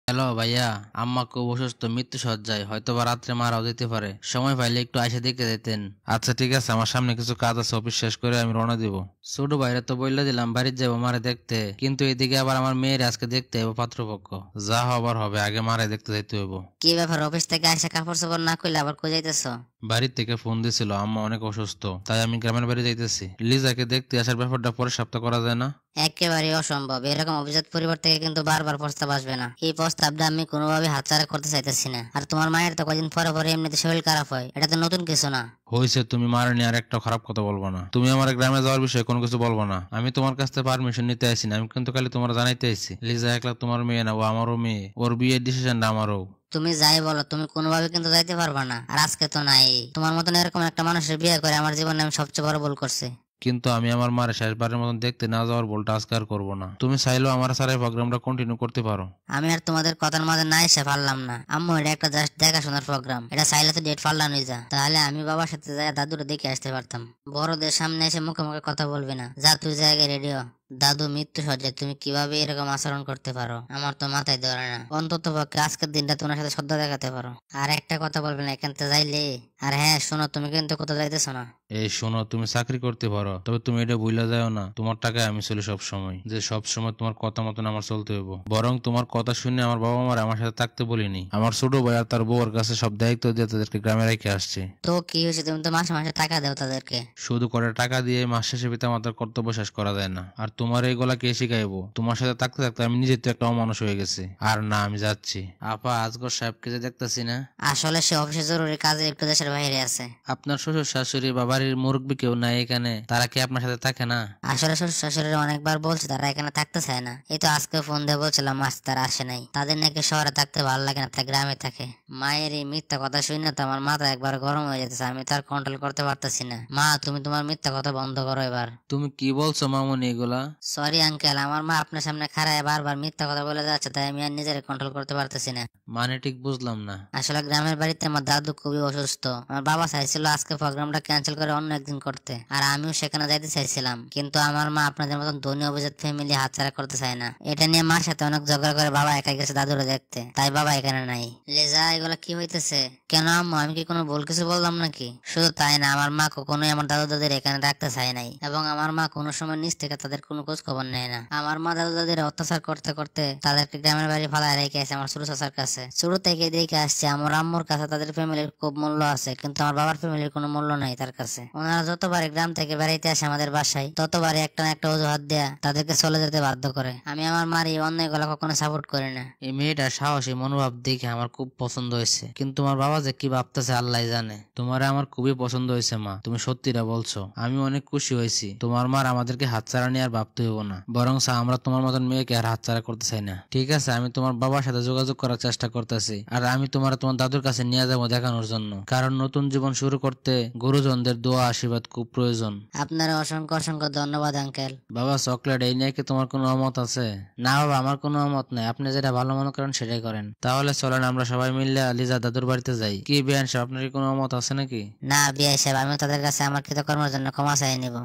Hello ভাইয়া, আম্মা খুব অসুস্থ, মৃত্যু সজ্জায়, হয়তোবা রাত্রে মারাও যেতে পারে। সময় পাইলে একটু আইসা দেখে যেতেন। আচ্ছা ঠিক আছে, আমার সামনে কিছু কাজ আছে, অফিস শেষ করে আমি রওনা দিব। ছোট ভাইরা তো বললে দিলাম বাড়ির যাবো মারে দেখতে, কিন্তু এদিকে আবার আমার মেয়ের আজকে দেখতে হবে পাত্রপক্ষ। যা হবার হবে, আগে মারে দেখতে যাইতে হইব। কি ব্যাপার, অফিস থেকে এসে কাপড় চোপড় না খুলে আবার কই যাইতেছো? বাড়ির থেকে ফোন দিছিল, আম্মা অনেক অসুস্থ, তাই আমি গ্রামের বাড়ি যাইতেছি। লিজাকে দেখতে আসার ব্যাপারটা পরের সপ্তাহ করা যায় না? একেবারে অসম্ভব। এরকম অভিজাত পরিবার থেকে কিন্তু বারবার প্রস্তাব আসবে না। এই প্রস্তাবটা আমি কোনোভাবে হাতছাড়া করতে চাইতেছি না। আর তোমার মায়ের তো কদিন পরে পরে এমনিতে শরীর খারাপ হয়, এটা তো নতুন কিছু না। হয়েছে, তুমি মারে নিয়ে আর একটা খারাপ কথা বলবো না। তুমি আমার গ্রামে যাওয়ার বিষয়ে কোনো কিছু বলবো না। আমি তোমার কাছ থেকে পারমিশন নিতে আইছি না, আমি কিন্তু খালি তোমার জানাইতে আইছি লিজা একলা তোমার মেয়ে না, ও আমারও মেয়ে। ওর বিয়ের ডিসিশনটা আমারও। তুমি যাই বলো, তুমি কোনোভাবে কিন্তু যাইতে পারবা না। আর আজকে তো নাই। তোমার মতন এরকম একটা মানুষের বিয়ে করে আমার জীবনে আমি সবচেয়ে বড় ভুল করছি। কিন্তু আমি আমার মারে শেষবারের মতন দেখতে না যাওয়ার ভুলটা আজকে আর করবো না। তুমি চাইলেও আমার সারা প্রোগ্রামটা কন্টিনিউ করতে পারো। আমি আর তোমাদের কথার মাঝে না এসে পারলাম না। আম্মু, এটা একটা জাস্ট দেখাশোনার প্রোগ্রাম, এটা চাইলে তো ডেট ফাল্লানোই যা। তাহলে আমি বাবার সাথে যাই দাদুরে দেখে আসতে পারতাম। বড়দের সামনে এসে মুখে মুখে কথা বলবি না, যা তুই জায়গায় রেডিও। দাদু মৃত্যু সজ্জায়, তুমি কিভাবে এরকম আচরণ করতে পারো? আমার তো মাথায় ধরে না। অন্তত পক্ষে আজকের দিনটা তোমার সাথে শ্রদ্ধা দেখাতে পারো। আর একটা কথা বলবে না এখান থেকে যাইলে। আর হ্যাঁ শোনো, তুমি কিন্তু কোথাও যাইতেছো না। এই শোনো, তুমি চাকরি করতে পারো, তবে তুমি এটা ভুলে যাও না তোমার টাকায় আমি চলি সব সময়, যে সব সময় তোমার কথা মতন আমার চলতে হইব। বরং তোমার কথা শুনে আমার বাবা মার আমার সাথে থাকতে বলিনি। আমার ছোট ভাই আর তার বউর কাছে সব দায়িত্ব দিয়ে তাদেরকে গ্রামে রেখে আসছে। তো কি হয়েছে? তুমি তো মাসে মাসে টাকা দাও তাদেরকে। শুধু করে টাকা দিয়ে মাস শেষে পিতা মাতার কর্তব্য শেষ করা যায় না। আর তোমার এই গলা কে শিখাইবো? তোমার সাথে থাকতে থাকতে আমি নিজে তো একটা অমানুষ হয়ে গেছি। আর না, আমি যাচ্ছি। আপা, আজগর সাহেবকে যে দেখতেছি না। আসলে সে অফিসে জরুরি কাজে একটু দেশের বাইরে আছে। আপনার শ্বশুর শাশুড়ি বা বাড়ির মুরব্বী কেউ নাই এখানে? তারা কি আপনার সাথে থাকে না? আসলে শ্বশুর শাশুড়ি অনেকবার বলছে তারা এখানে থাকতে চায় না। এই তো আজকে ফোন দিয়ে বলছিলাম আজ তারা আসে নাই। তাদের নাকি শহরে থাকতে ভালো লাগে না, তাই গ্রামে থাকে। মায়ের এই মিথ্যা কথা শুনে তো আমার মাথা একবার গরম হয়ে যেতেছে। আমি তো আর কন্ট্রোল করতে পারতেছি না। মা, তুমি তোমার মিথ্যা কথা বন্ধ করো এবার। তুমি কি বলছো মামুনি এগুলা? সরি আঙ্কেল, আমার মা আপনার সামনে খাড়ায় বারবার মিথ্যা কথা বলে যাচ্ছে, তাই আমি আর নিজের কন্ট্রোল করতে পারতেছি না। মানে ঠিক বুঝলাম না। আসলে গ্রামের বাড়িতে আমার দাদু খুবই অসুস্থ। আমার বাবা চাইছিল আজকে প্রোগ্রামটা ক্যান্সেল করে অন্য একদিন করতে, আর আমিও সেখানে যাইতে চাইছিলাম। কিন্তু আমার মা আপনাদের মতন ধনী অভিজাত ফ্যামিলি হাতছাড়া করতে চায় না। এটা নিয়ে মার সাথে অনেক ঝগড়া করে বাবা একাই গেছে দাদুরে দেখতে, তাই বাবা এখানে নাই। লেজা, এগুলা কি হইতেছে? কেন আম্মু, আমি কি কোনো ভুল কিছু বললাম নাকি? শুধু তাই না, আমার মা কখনোই আমার দাদু দাদির এখানে রাখতে চায় নাই, এবং আমার মা কোনো সময় নিজ থেকে তাদের কোনো খোঁজ খবর নেয় না। আমার মা দাদু দাদির অত্যাচার করতে করতে তাদেরকে গ্রামের বাড়ি ফালায় রেখে আছে আমার ছোট চাচার কাছে। শুরু থেকে দেখে আসছে আমার আম্মুর কাছে তাদের ফ্যামিলির খুব মূল্য আছে, কিন্তু আমার বাবার ফ্যামিলির কোনো মূল্য নাই তার কাছে। ওনারা যতবারই গ্রাম থেকে বেড়াইতে আসে আমাদের বাসায়, ততবারই একটা না একটা অজুহাত দেয়া তাদেরকে চলে যেতে বাধ্য করে। আমি আমার মার এই অন্যায় গুলা কখনো সাপোর্ট করি না। এই মেয়েটার সাহসী মনোভাব দেখে আমার খুব পছন্দ হয়েছে, কিন্তু তোমার বাবা যে কি ভাবতেছে আল্লাহ জানে। তোমারে আমার খুবই পছন্দ হয়েছে মা, তুমি সত্যিটা বলছো। আমি অনেক খুশি হয়েছি। তোমার মার আমাদেরকে হাতছাড়া নিয়ে আর ভাবতে হইব না, বরং আমরা তোমার মতন মেয়েকে আর হাতছাড়া করতে চাই না। ঠিক আছে, আমি তোমার বাবার সাথে যোগাযোগ করার চেষ্টা করতেছি, আর আমি তোমার দাদুর কাছে নিয়ে যাবো দেখানোর জন্য, কারণ নতুন জীবন শুরু করতে গুরুজনদের দোয়া আশীর্বাদ খুব প্রয়োজন। আপনার অসংখ্য অসংখ্য ধন্যবাদ আঙ্কেল। বাবা, চকলেট এই নিয়ে কি তোমার কোনো অমত আছে? না বাবা, আমার কোনো অমত নাই। আপনি যেটা ভালো মনে করেন সেটাই করেন। তাহলে চলেন আমরা সবাই মিলে লিজা দাদুর বাড়িতে যাই। কি বিয়ান সাহেব, আপনার কি কোনো অমত আছে নাকি? না বিআই সাহেব, আমি তাদের কাছে আমার কৃতকর্মের জন্য ক্ষমা চাই নিব।